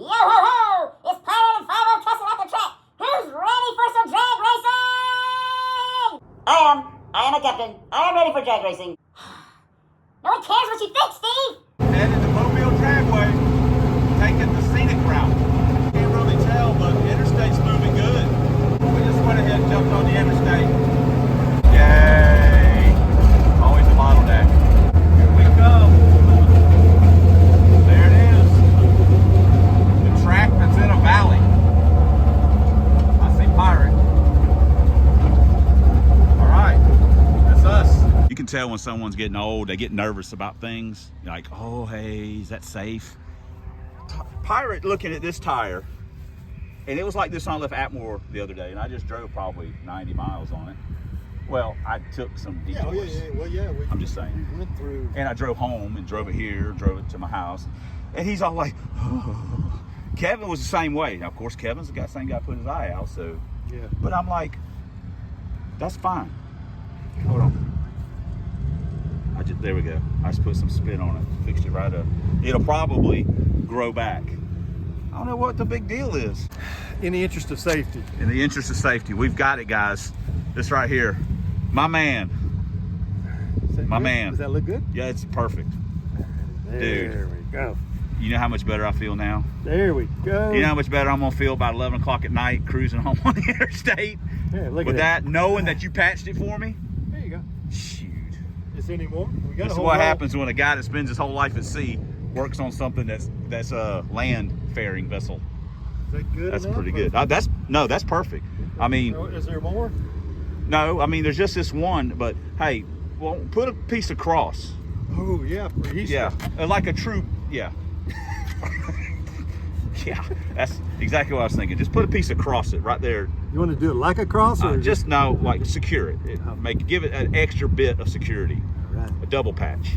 Yo-ho-ho! It's Pirate and Fido testing at the track. Who's ready for some drag racing? I am a captain. I am ready for drag racing. No one cares what you think, Steve. Headed to Mobile Dragway, taking the scenic route. Can't really tell, but the interstate's moving good. We just went ahead and jumped on the interstate. Yay! Always a bottleneck. Here we go. There it is. The track that's in a valley. I see pirate. All right, that's us. You can tell when someone's getting old, they get nervous about things. You're like, oh, hey, is that safe? Pirate looking at this tire, and it was like this when I left Atmore the other day, and I just drove probably 90 miles on it. Well, I took some detours. I'm just saying. We went through. And I drove home and drove it here, drove it to my house. And he's all like, oh. Kevin was the same way. Now, of course, Kevin's the same guy put his eye out, so. Yeah. But I'm like, that's fine. Hold on. There we go. I just put some spin on it, fixed it right up. It'll probably grow back. I don't know what the big deal is. In the interest of safety. In the interest of safety, we've got it, guys. This right here, my man. My good? man. Does that look good? Yeah, it's perfect. There we go. You know how much better I feel now? There we go. You know how much better I'm gonna feel about 11 o'clock at night cruising home on the interstate? Yeah, look with at that, knowing that you patched it for me? There you go. Shoot. Is there any more? We got This is a whole what row. happens when a guy that spends his whole life at sea works on something that's a land faring vessel. Is that good That's enough, pretty or- good. That's perfect. I mean, Is there more? no, I mean, there's just this one, but hey, well, put a piece across. Oh, yeah. Yeah, like a true, yeah. Yeah, that's exactly what I was thinking. Just put a piece across it right there. You want to do it like a cross or Just no, like secure it. Give it an extra bit of security. Right. A double patch.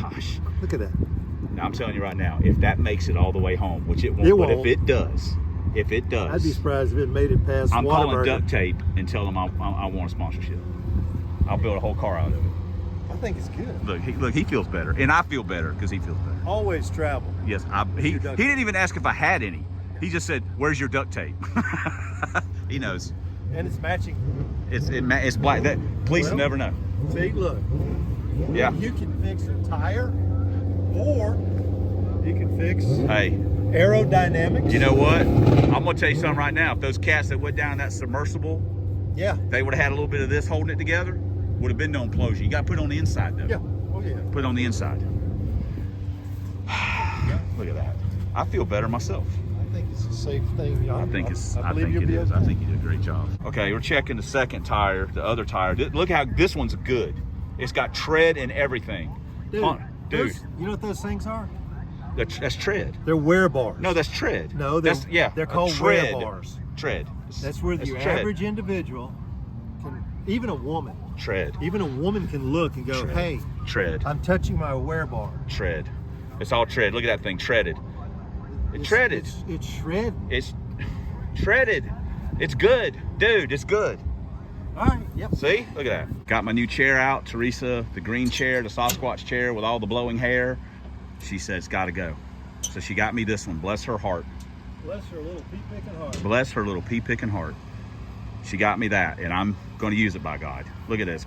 Gosh. Look at that. Now I'm telling you right now, if that makes it all the way home, which it won't, It but won't. if it does, I'd be surprised if it made it past I'm calling Whataburger. duct tape and tell them I want a sponsorship. I'll build a whole car out of it. I think it's good. Look, he feels better, and I feel better because he feels better. Always travel. Yes, he didn't even ask if I had any. He just said, "Where's your duct tape?" He knows. And it's matching. It's black. That police Well, never know. See, look. Yeah. You can fix a tire, or you can fix Hey, aerodynamics. you know what? I'm gonna tell you something right now. If those cats that went down that submersible, Yeah. they would have had a little bit of this holding it together, would have been no implosion. You got to put it on the inside though. Yeah. Oh yeah. Put it on the inside. Look at that. I feel better myself. I think it's a safe thing. I think it is. I think you did a great job. Okay, we're checking the second tire, the other tire. Look how this one's good. It's got tread and everything. Dude, Dude, you know what those things are? that's tread. They're wear bars. No, that's tread. No, that's they're called tread. wear bars. Tread. That's where the tread. average individual can, even a woman can look and go, Tread. hey, Tread. I'm touching my wear bar. Tread. It's all tread. Look at that thing, treaded. It's shredded. It's shredded. It's shredded. It's good, dude. It's good. All right. Yep. See? Look at that. Got my new chair out, Teresa, the green chair, the Sasquatch chair with all the blowing hair. She said it's got to go. So she got me this one. Bless her heart. Bless her little pea-picking heart. Bless her little pea-picking heart. She got me that, and I'm going to use it, by God. Look at this.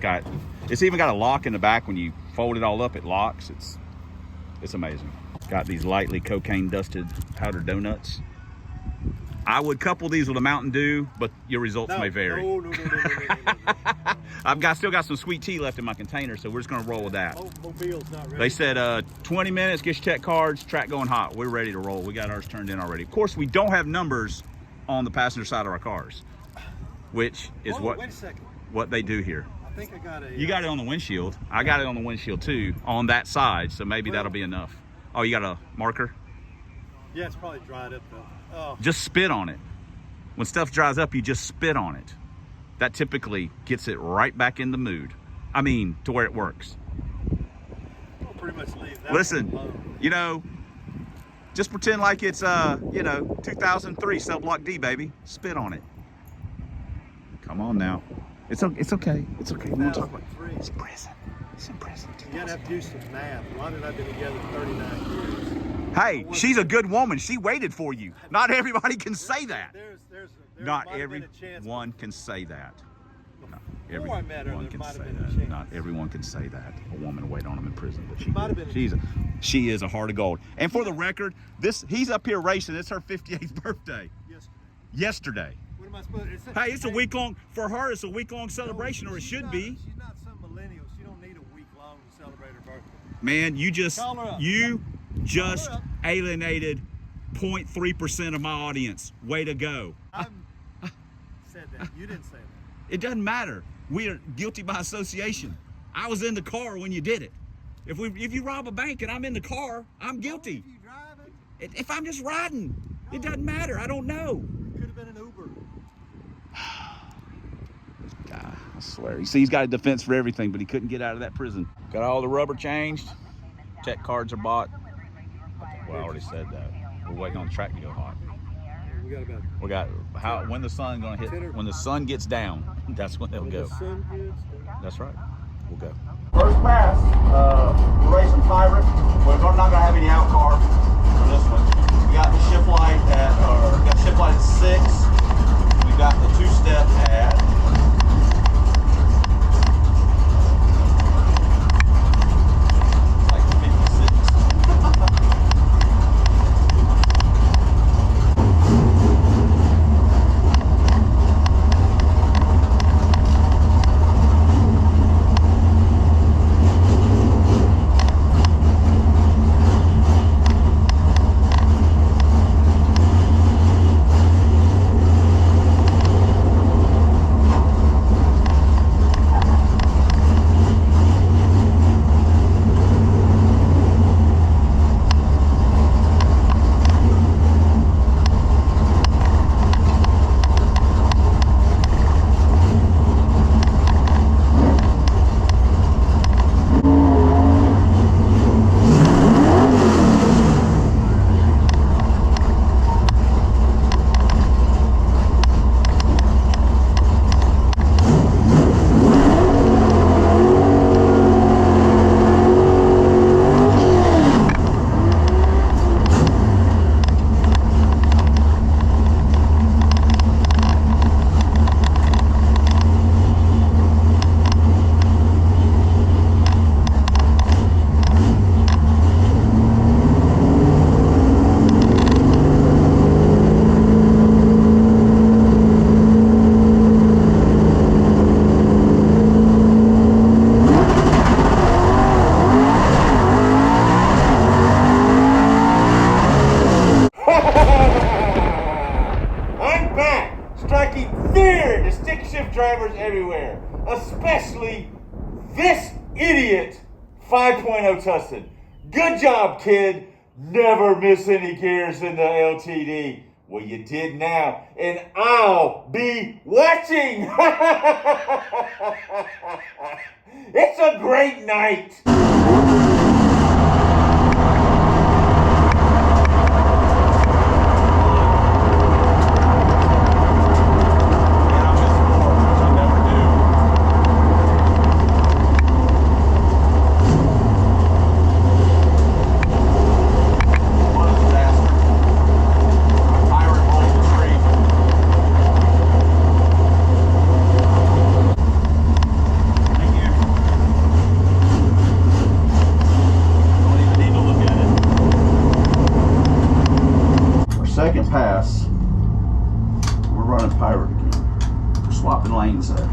It's even got a lock in the back. When you fold it all up, it locks. It's amazing. Got these lightly cocaine-dusted powdered donuts. I would couple these with a Mountain Dew, but your results may vary. No. I've still got some sweet tea left in my container, so we're just gonna roll with that. Mobile's not ready. They said 20 minutes, get your tech cards, track going hot. We're ready to roll. We got ours turned in already. Of course, we don't have numbers on the passenger side of our cars, which is Wait a second. what they do here. I think I got a... You got it on the windshield. I got it on the windshield too, on that side, so maybe that'll be enough. Oh, you got a marker? Yeah, it's probably dried up though. Oh. Just spit on it. When stuff dries up, you just spit on it. That typically gets it right back in the mood. I mean, to where it works. I'll pretty much leave that Listen, one alone. you know, just pretend like it's, 2003 Subblock D, baby. Spit on it. Come on now. It's okay. It's okay. We won't talk about it. It's prison. It's in prison. You gotta have to do some math. Ron and I've been together 39 years. Hey, she's a good woman. She waited for you. Not everybody can say that. Not everyone can say that. Not everyone can say that. Not everyone can say that. A woman wait on him in prison, but she is a heart of gold. And for the record, he's up here racing. It's her 58th birthday. Yesterday. What am I supposed to? Hey, it's a week long for her. It's a week-long celebration, or it should be. She's not some millennial. She don't need a week long to celebrate her birthday. Man, you just alienated 0.3% of my audience. Way to go. Said that. You didn't say that. It doesn't matter. We are guilty by association. I was in the car when you did it. If you rob a bank and I'm in the car, I'm guilty. If you drive it, If I'm just riding, it doesn't matter. I don't know. it could have been an Uber. God, I swear. You see, he's got a defense for everything, but he couldn't get out of that prison. Got all the rubber changed. Tech cards are bought. Well, I already said that. We're waiting on the track to go hot. We got when the sun gonna hit? When the sun gets down, that's when they'll go. That's right. We'll go. First pass. We're racing Pirate. We're not gonna have any out carb for this one. We got the shift light at 6. We got the 2-step at. Like 56. Drivers everywhere, especially this idiot 5.0 Tustin. Good job, kid. Never miss any gears in the LTD. Well, you did now, and I'll be watching. It's a great night. Second pass, we're running Pirate again. We're swapping lanes there.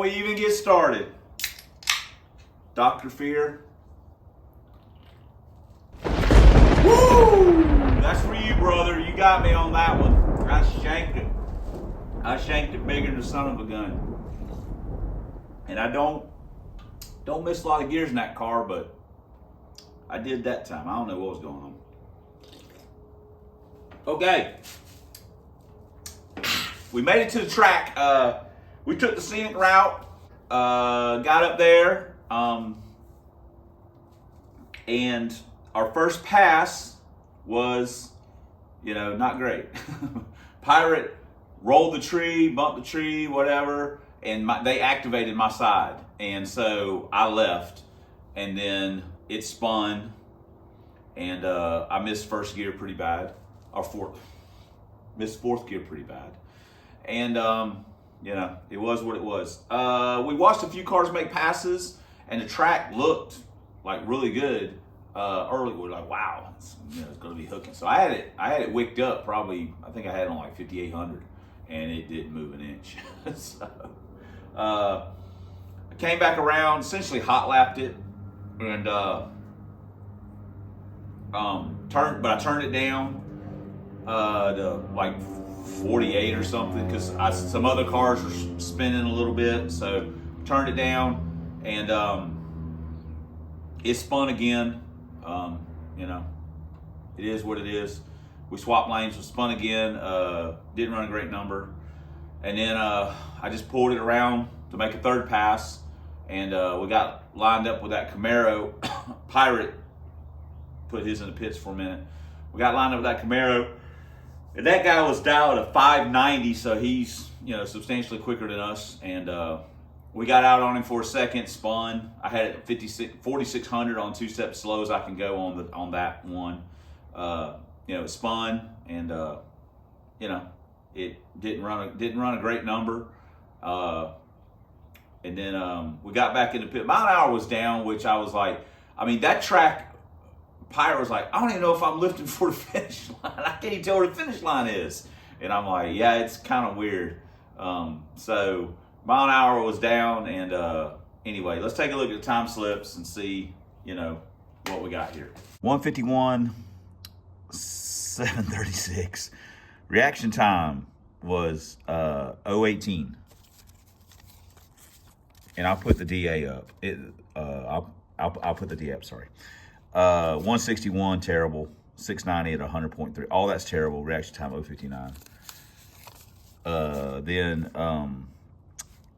we even get started, Dr. Fear. Woo! That's for you, brother. You got me on that one. I shanked it. I shanked it bigger than the son of a gun. And I don't miss a lot of gears in that car, but I did that time. I don't know what was going on. Okay. We made it to the track. We took the scenic route, got up there, and our first pass was, not great. Pirate rolled the tree, bumped the tree, whatever, and they activated my side. And so I left, and then it spun, and I missed first gear pretty bad, or missed fourth gear pretty bad. And, it was what it was. We watched a few cars make passes, and the track looked like really good. Early, we're like, wow, it's going to be hooking. So I had it wicked up probably, I think I had it on like 5,800, and it didn't move an inch. So I came back around, essentially hot lapped it, and but I turned it down to like 48 or something, because some other cars were spinning a little bit, so turned it down, and it spun again. It is what it is. We swapped lanes, was spun again, didn't run a great number, and then I just pulled it around to make a third pass, and we got lined up with that Camaro. Pirate put his in the pits for a minute. We got lined up with that Camaro, and that guy was dialed at 590, so he's substantially quicker than us, and we got out on him for a second, spun. I had it 4,600 on two-step slow as I can go on that one. It spun, and it didn't run a great number. And then we got back in the pit. Mile an hour was down, which I was like, that track, Pirate was like, I don't even know if I'm lifting for the finish line. I can't even tell where the finish line is. And I'm like, yeah, it's kind of weird. So mile an hour was down, and anyway, let's take a look at the time slips and see, what we got here. 151, 736. Reaction time was 018. And I'll put the DA up. I'll put the DA up, sorry. 161, terrible. 690 at 100.3. All that's terrible. Reaction time 059. Then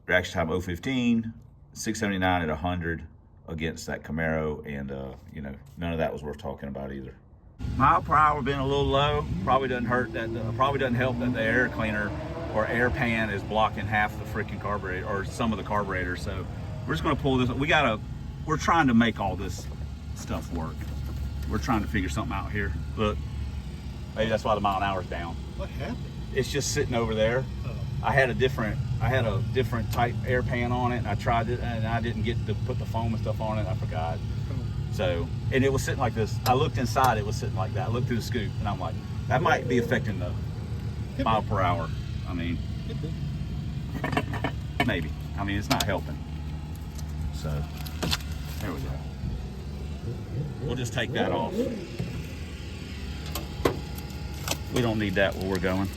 reaction time 015, 679 at 100 against that Camaro, and none of that was worth talking about either. Mile per hour been a little low. Probably doesn't hurt that. Probably doesn't help that the air cleaner or air pan is blocking half the freaking carburetor, or some of the carburetor. So we're just gonna pull this. We're trying to make all this stuff work. We're trying to figure something out here. Look, maybe that's why the mile an hour's down. What happened? It's just sitting over there. I had a different type air pan on it, and I tried it, and I didn't get to put the foam and stuff on it. I forgot. So, and it was sitting like this. I looked inside, it was sitting like that. I looked through the scoop, and I'm like, that might be affecting the mile per hour. Maybe. It's not helping. So, there we go. We'll just take that off. We don't need that where we're going.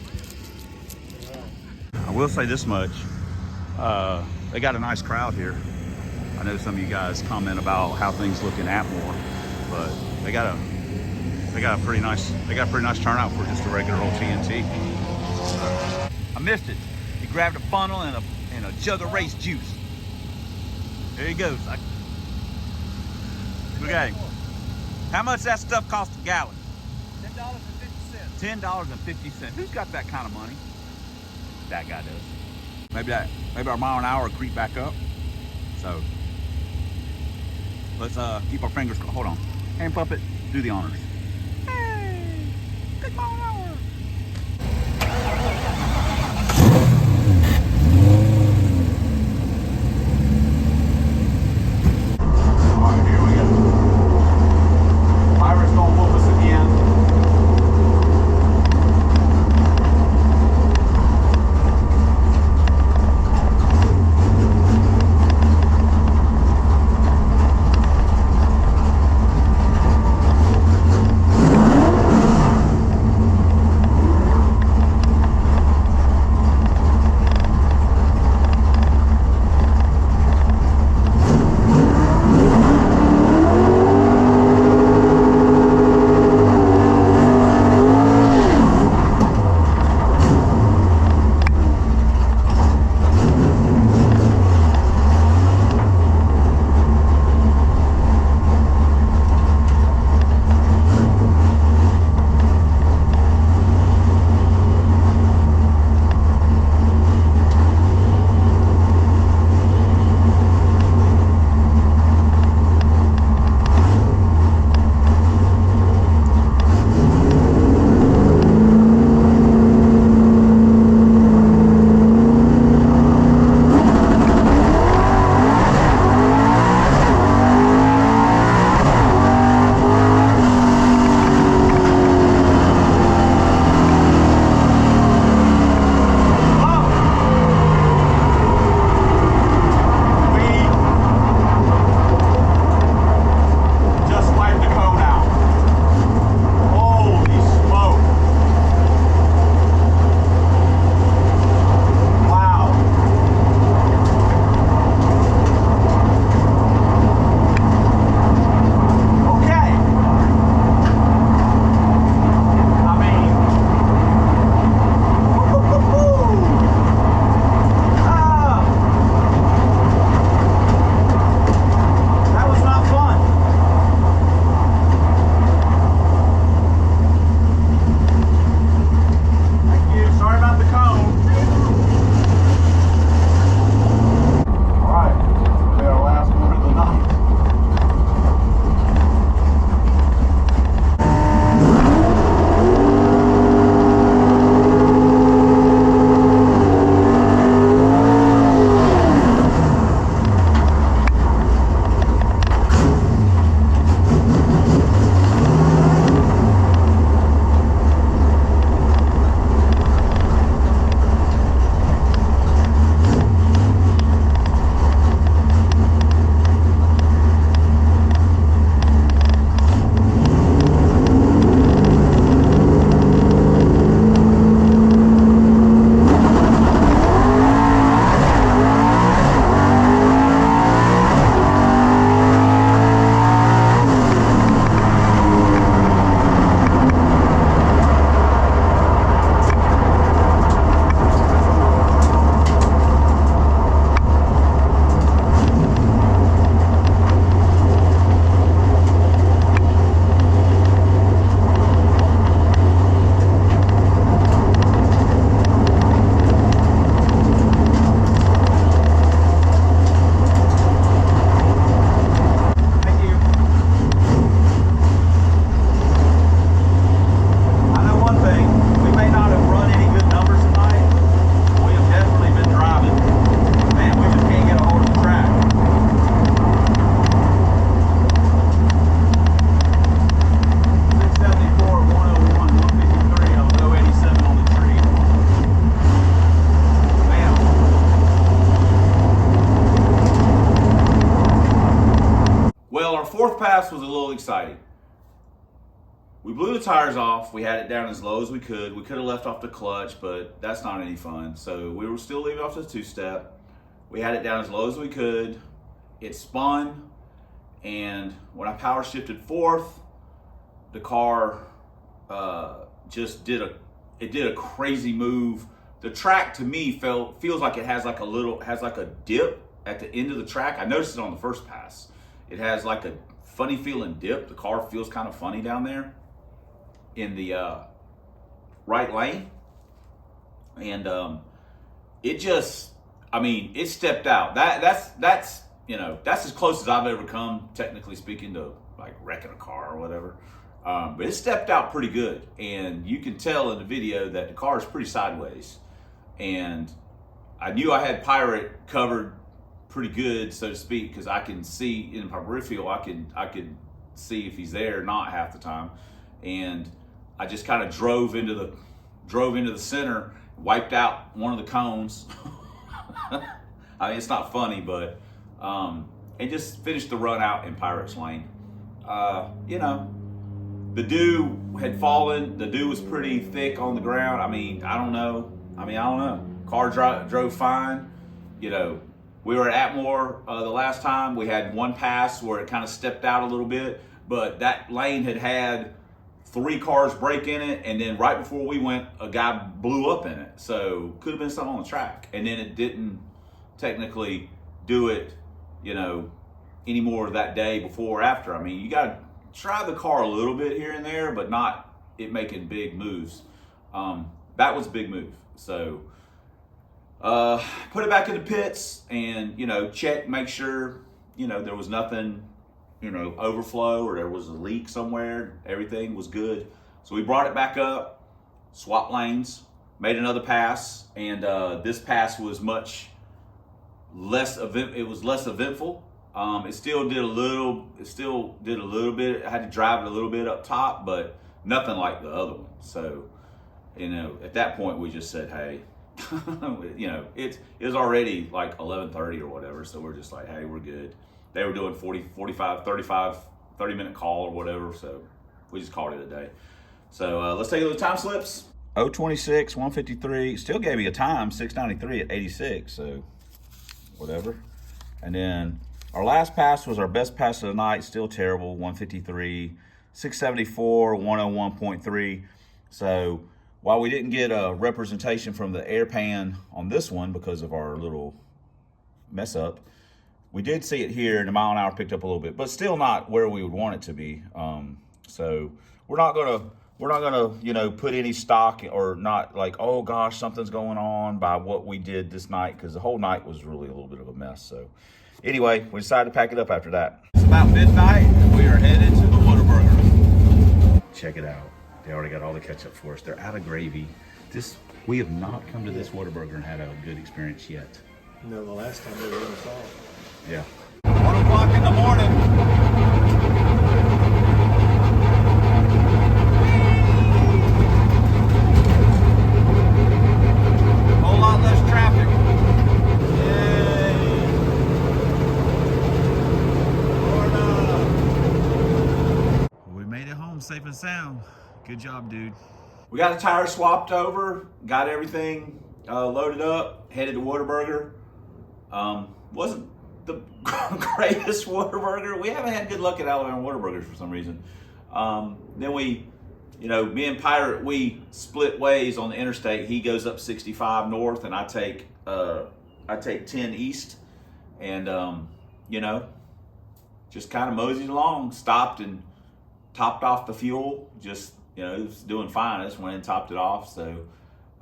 I will say this much. They got a nice crowd here. I know some of you guys comment about how things look in Atmore, but they got a pretty nice turnout for just a regular old TNT. I missed it. He grabbed a funnel and a jug of race juice. There he goes. Okay. How much that stuff cost a gallon? $10.50. $10.50. Who's got that kind of money? That guy does. Maybe our mile an hour will creep back up. So let's keep our fingers crossed. Hold on. Hand puppet, do the honors. Hey, good mile an hour. pass was a little exciting. We blew the tires off. We had it down as low as we could. We could have left off the clutch, but that's not any fun. So we were still leaving off the two-step. We had it down as low as we could. It spun, and when I power shifted fourth, the car just did a crazy move. The track to me feels like it has like a dip at the end of the track. I noticed it on the first pass. It has like a funny feeling dip. The car feels kind of funny down there in the right lane, and it stepped out. That's as close as I've ever come, technically speaking, to like wrecking a car or whatever. But it stepped out pretty good, and you can tell in the video that the car is pretty sideways. And I knew I had Pirate covered pretty good, so to speak, because I can see in my peripheral, I can see if he's there or not half the time. And I just kind of drove into the center, wiped out one of the cones. I mean, it's not funny, but and just finished the run out in Pirate's lane. The dew had fallen. The dew was pretty thick on the ground. I don't know. Car drove fine. We were at Atmore the last time. We had one pass where it kind of stepped out a little bit, but that lane had 3 cars break in it, and then right before we went, a guy blew up in it. So could have been something on the track. And then it didn't technically do it, anymore that day before or after. I mean, you got to try the car a little bit here and there, but not it making big moves. That was a big move. So put it back in the pits and, check, make sure, there was nothing, overflow or there was a leak somewhere. Everything was good. So we brought it back up, swapped lanes, made another pass, and this pass was much less eventful. It still did a little bit. I had to drive it a little bit up top, but nothing like the other one. So, at that point we just said, hey, it was already like 11:30 or whatever. So we're just like, hey, we're good. They were doing 30-minute call or whatever. So we just called it a day. So let's take a look at time slips. 0:26, 1:53. Still gave me a time, 6:93 at 86. So whatever. And then our last pass was our best pass of the night. Still terrible, 1:53, 6:74, 101.3. So while we didn't get a representation from the air pan on this one because of our little mess up, we did see it here, and the mile an hour picked up a little bit, but still not where we would want it to be. So we're not gonna put any stock or not like, oh gosh, something's going on by what we did this night, because the whole night was really a little bit of a mess. So anyway, we decided to pack it up after that. It's about midnight, and we are headed to the Whataburger. Check it out. They already got all the ketchup for us. They're out of gravy. We have not come to this Whataburger and had a good experience yet. No, the last time we were in the fall. Yeah. 1 o'clock in the morning. Whole lot less traffic. Yay. Florida. We made it home safe and sound. Good job, dude. We got the tires swapped over, got everything loaded up, headed to Whataburger. Wasn't the greatest Whataburger. We haven't had good luck at Alabama Whataburgers for some reason. Then me and Pirate, we split ways on the interstate. He goes up 65 north, and I take 10 east, and just kind of moseyed along. Stopped and topped off the fuel. Just it was doing fine. I just went and topped it off. So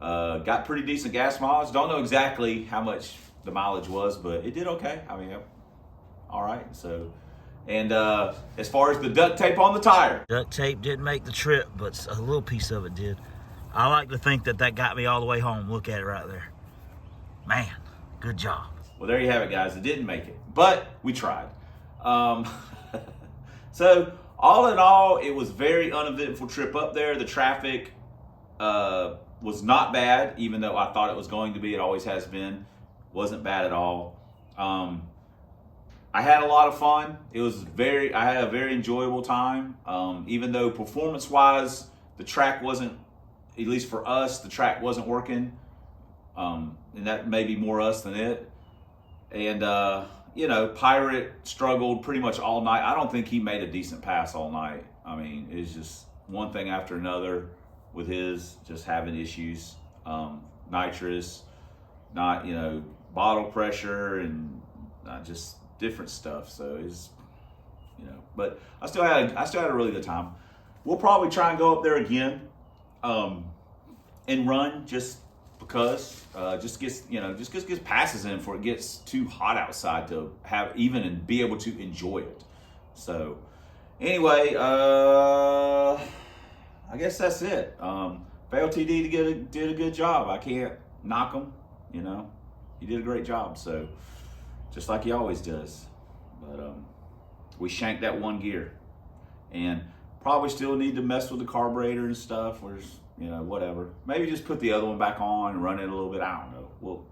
got pretty decent gas mileage. Don't know exactly how much the mileage was, but it did okay. I mean, all right. So, and as far as the duct tape on the tire, duct tape didn't make the trip, but a little piece of it did. I like to think that got me all the way home. Look at it right there. Man, good job. Well, there you have it, guys. It didn't make it, but we tried. So all in all, it was a very uneventful trip up there. The traffic was not bad, even though I thought it was going to be. It always has been. Wasn't bad at all. I I had a lot of fun. I had a very enjoyable time. Even though performance-wise, the track wasn't, at least for us, the track wasn't working. And that may be more us than it. And, you know, Pirate struggled pretty much all night. I don't think he made a decent pass all night. I mean, it's just one thing after another with his just having issues. Nitrous, not, you know, bottle pressure, and just different stuff. So it's, you know, but I still had a really good time. We'll probably try and go up there again, and run just because, just get passes in before it gets too hot outside to have even and be able to enjoy it. So anyway, I guess that's it. FaiLTD did a good job. I can't knock him, you know. He did a great job, so just like he always does. But we shanked that one gear, and probably still need to mess with the carburetor and stuff. Or just, you know, whatever. Maybe just put the other one back on and run it a little bit. I don't know. Well,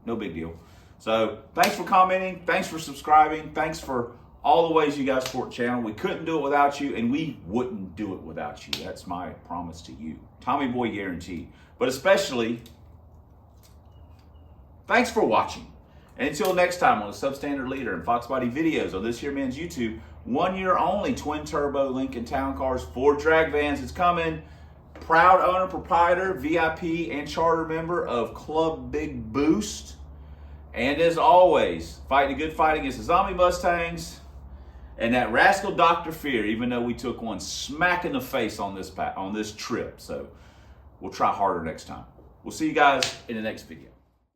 no big deal. So thanks for commenting. Thanks for subscribing. Thanks for all the ways you guys support the channel. We couldn't do it without you, and we wouldn't do it without you. That's my promise to you. Tommy Boy guarantee. But especially, thanks for watching. And until next time on the Substandard Leader and Fox Body videos on this here man's YouTube, 1 year only twin turbo Lincoln Town Cars, 4 drag vans is coming. Proud owner, proprietor, VIP, and charter member of Club Big Boost. And as always, fighting a good fight against the zombie Mustangs and that rascal Dr. Fear, even though we took one smack in the face on this trip. So we'll try harder next time. We'll see you guys in the next video.